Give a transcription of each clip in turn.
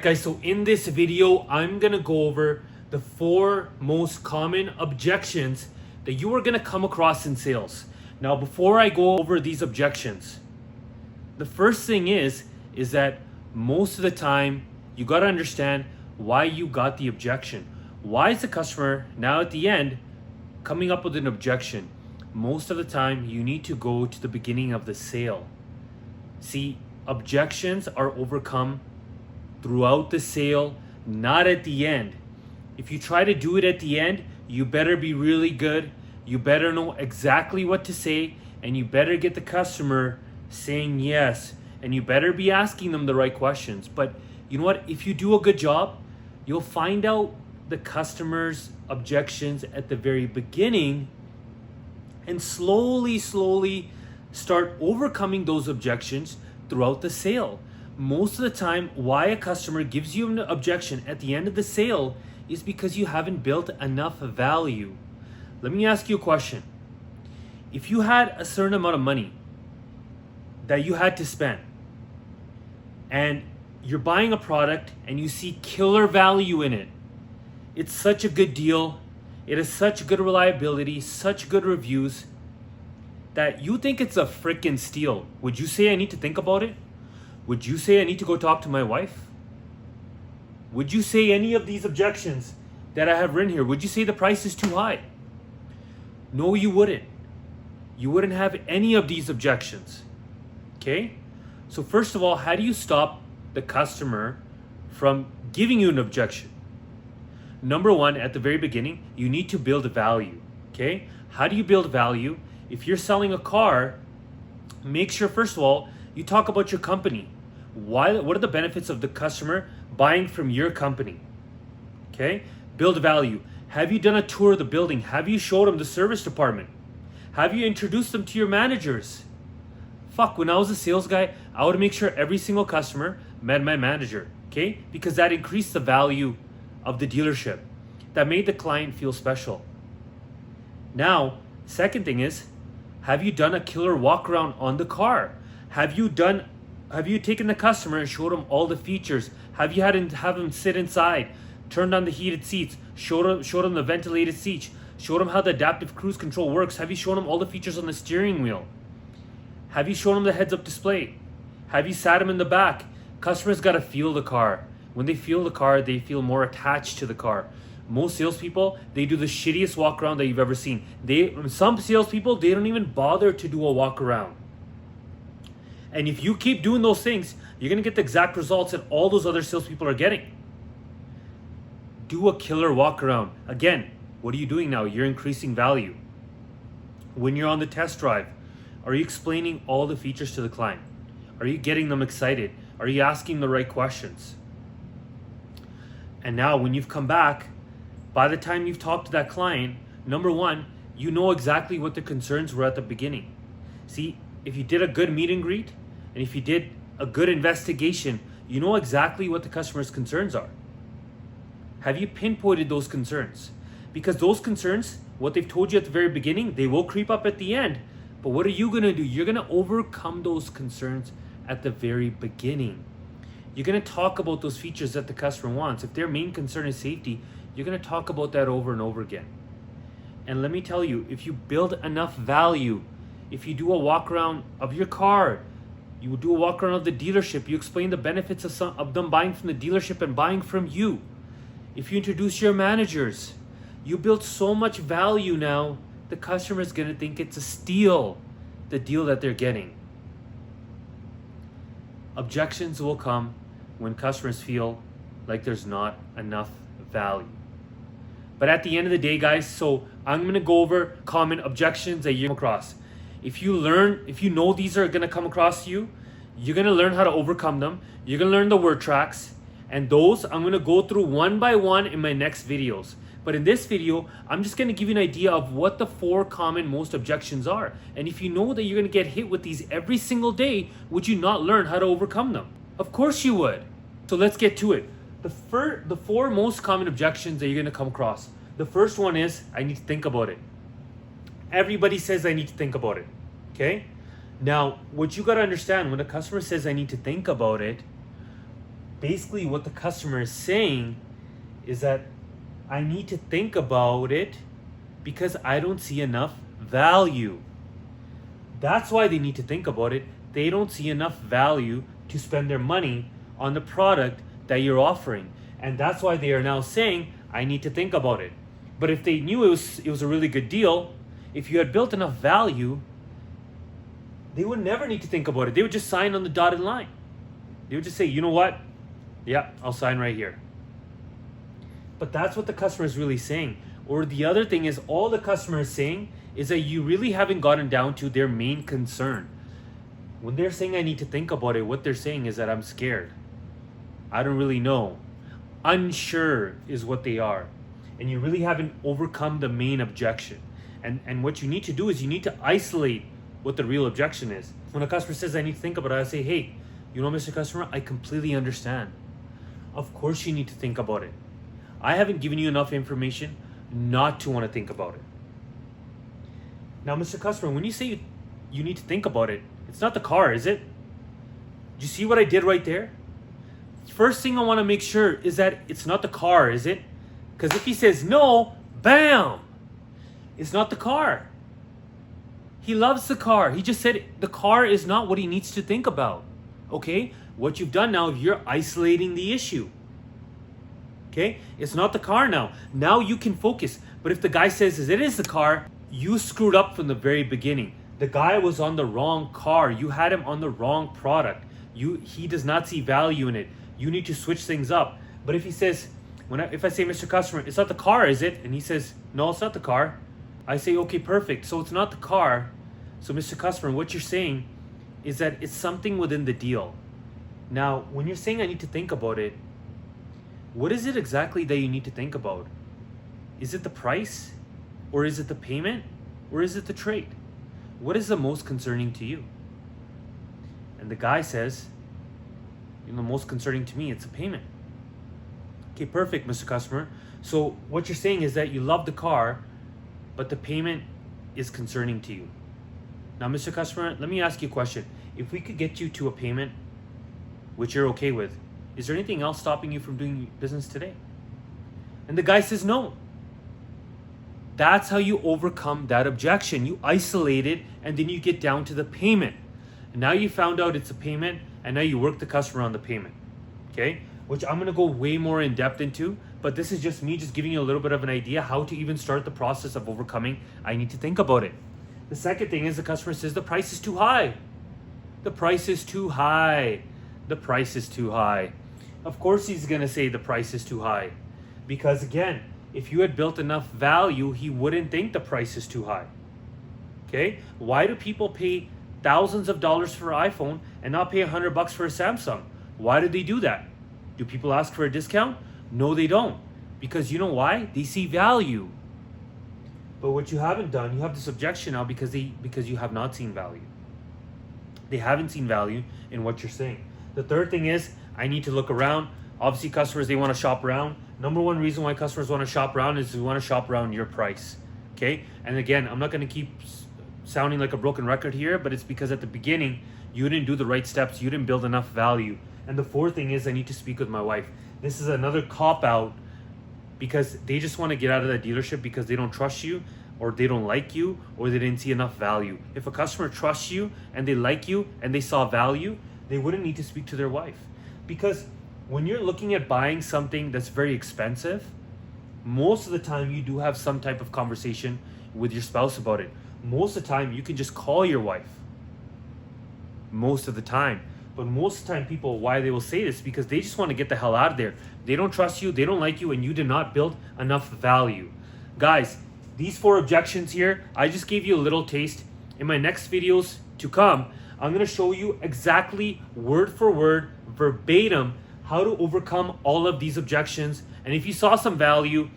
Guys, so in this video, I'm gonna go over the 4 most common objections that you are gonna come across in sales. Now, before I go over these objections, the first thing is that most of the time, you gotta understand why you got the objection. Why is the customer now at the end coming up with an objection? Most of the time, you need to go to the beginning of the sale. See, objections are overcome throughout the sale, not at the end. If you try to do it at the end, you better be really good. You better know exactly what to say, and you better get the customer saying yes, and you better be asking them the right questions. But you know what? If you do a good job, you'll find out the customer's objections at the very beginning and slowly start overcoming those objections throughout the sale. Most of the time, why a customer gives you an objection at the end of the sale is because you haven't built enough value. Let me ask you a question. If you had a certain amount of money that you had to spend, and you're buying a product and you see killer value in it, it's such a good deal, it has such good reliability, such good reviews, that you think it's a freaking steal, would you say I need to think about it? Would you say I need to go talk to my wife? Would you say any of these objections that I have written here? Would you say the price is too high? No, you wouldn't. You wouldn't have any of these objections. Okay? So first of all, how do you stop the customer from giving you an objection? Number one, at the very beginning, you need to build value. Okay? How do you build value? If you're selling a car, make sure first of all, you talk about your company. What are the benefits of the customer buying from your company? Okay? Build value. Have you done a tour of the building? Have you showed them the service department? Have you introduced them to your managers? When I was a sales guy, I would make sure every single customer met my manager. Okay? Because that increased the value of the dealership. That made the client feel special. Now, second thing is, have you done a killer walk around on the car? Have you taken the customer and showed them all the features? Have you have them sit inside, turned on the heated seats, showed them the ventilated seats, showed them how the adaptive cruise control works? Have you shown them all the features on the steering wheel? Have you shown them the heads-up display? Have you sat them in the back? Customers got to feel the car. When they feel the car, they feel more attached to the car. Most salespeople, they do the shittiest walk around that you've ever seen. Some salespeople, they don't even bother to do a walk around. And if you keep doing those things, you're going to get the exact results that all those other salespeople are getting. Do a killer walk around. Again, what are you doing now? You're increasing value. When you're on the test drive, are you explaining all the features to the client? Are you getting them excited? Are you asking the right questions? And now when you've come back, by the time you've talked to that client, number one, you know exactly what the concerns were at the beginning. See, if you did a good meet and greet, and if you did a good investigation, you know exactly what the customer's concerns are. Have you pinpointed those concerns? Because those concerns, what they've told you at the very beginning, they will creep up at the end. But what are you going to do? You're going to overcome those concerns at the very beginning. You're going to talk about those features that the customer wants. If their main concern is safety, you're going to talk about that over and over again. And let me tell you, if you build enough value, if you do a walk around of your car, you do a walk around of the dealership, you explain the benefits of them buying from the dealership and buying from you. If you introduce your managers, you build so much value now, the customer is going to think it's a steal, the deal that they're getting. Objections will come when customers feel like there's not enough value. But at the end of the day, guys, so I'm going to go over common objections that you come across. If you know these are going to come across to you, you're going to learn how to overcome them. You're going to learn the word tracks. And those I'm going to go through one by one in my next videos. But in this video, I'm just going to give you an idea of what the 4 common most objections are. And if you know that you're going to get hit with these every single day, would you not learn how to overcome them? Of course you would. So let's get to it. The 4 most common objections that you're going to come across. The first one is, I need to think about it. Everybody says I need to think about it. Okay? Now, what you got to understand, when a customer says I need to think about it, basically what the customer is saying is that I need to think about it because I don't see enough value. That's why they need to think about it. They don't see enough value to spend their money on the product that you're offering. And that's why they are now saying, I need to think about it. But if they knew it was a really good deal, if you had built enough value, they would never need to think about it. They would just sign on the dotted line. They would just say, you know what? Yeah, I'll sign right here. But that's what the customer is really saying. Or the other thing is, all the customer is saying is that you really haven't gotten down to their main concern. When they're saying I need to think about it, what they're saying is that I'm scared. I don't really know. Unsure is what they are. And you really haven't overcome the main objection. And what you need to do is you need to isolate what the real objection is. When a customer says I need to think about it, I say, hey, you know, Mr. Customer, I completely understand. Of course you need to think about it. I haven't given you enough information not to want to think about it. Now, Mr. Customer, when you say you need to think about it, it's not the car, is it? Do you see what I did right there? First thing I want to make sure is that it's not the car, is it? Because if he says no, bam, it's not the car. He loves the car. He just said the car is not what he needs to think about. Okay? What you've done now, you're isolating the issue. Okay? It's not the car now. Now you can focus. But if the guy says it is the car, you screwed up from the very beginning. The guy was on the wrong car. You had him on the wrong product. He does not see value in it. You need to switch things up. But if he says, if I say, Mr. Customer, it's not the car, is it? And he says, no, it's not the car. I say, okay, perfect. So it's not the car. So Mr. Customer, what you're saying is that it's something within the deal. Now, when you're saying I need to think about it, what is it exactly that you need to think about? Is it the price? Or is it the payment? Or is it the trade? What is the most concerning to you? And the guy says, you know, most concerning to me, it's the payment. Okay, perfect, Mr. Customer. So what you're saying is that you love the car, but the payment is concerning to you. Now, Mr. Customer, let me ask you a question. If we could get you to a payment, which you're okay with, is there anything else stopping you from doing business today? And the guy says no. That's how you overcome that objection. You isolate it, and then you get down to the payment. And now you found out it's a payment, and now you work the customer on the payment. Okay? Which I'm going to go way more in depth into, but this is just me just giving you a little bit of an idea how to even start the process of overcoming. I need to think about it. The second thing is the customer says the price is too high. The price is too high. The price is too high. Of course he's going to say the price is too high. Because again, if you had built enough value, he wouldn't think the price is too high. Okay? Why do people pay thousands of dollars for an iPhone and not pay $100 for a Samsung? Why do they do that? Do people ask for a discount? No, they don't. Because you know why? They see value. But what you haven't done, you have this objection now because you have not seen value. They haven't seen value in what you're saying. The third thing is, I need to look around. Obviously, customers, they want to shop around. Number one reason why customers want to shop around is they want to shop around your price. Okay? And again, I'm not going to keep sounding like a broken record here, but it's because at the beginning, you didn't do the right steps. You didn't build enough value. And the fourth thing is I need to speak with my wife. This is another cop-out because they just want to get out of that dealership because they don't trust you, or they don't like you, or they didn't see enough value. If a customer trusts you and they like you and they saw value, they wouldn't need to speak to their wife. Because when you're looking at buying something that's very expensive, most of the time you do have some type of conversation with your spouse about it. Most of the time you can just call your wife. Most of the time. But most of the time people, why they will say this, because they just want to get the hell out of there. They don't trust you, they don't like you, and you did not build enough value. Guys, these 4 objections here, I just gave you a little taste. In my next videos to come, I'm going to show you exactly word for word, verbatim, how to overcome all of these objections. And if you saw some value,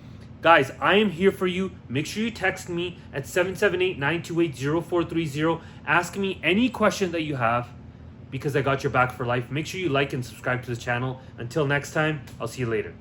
guys, I am here for you. Make sure you text me at 778-928-0430. Ask me any question that you have, because I got your back for life. Make sure you like and subscribe to the channel. Until next time, I'll see you later.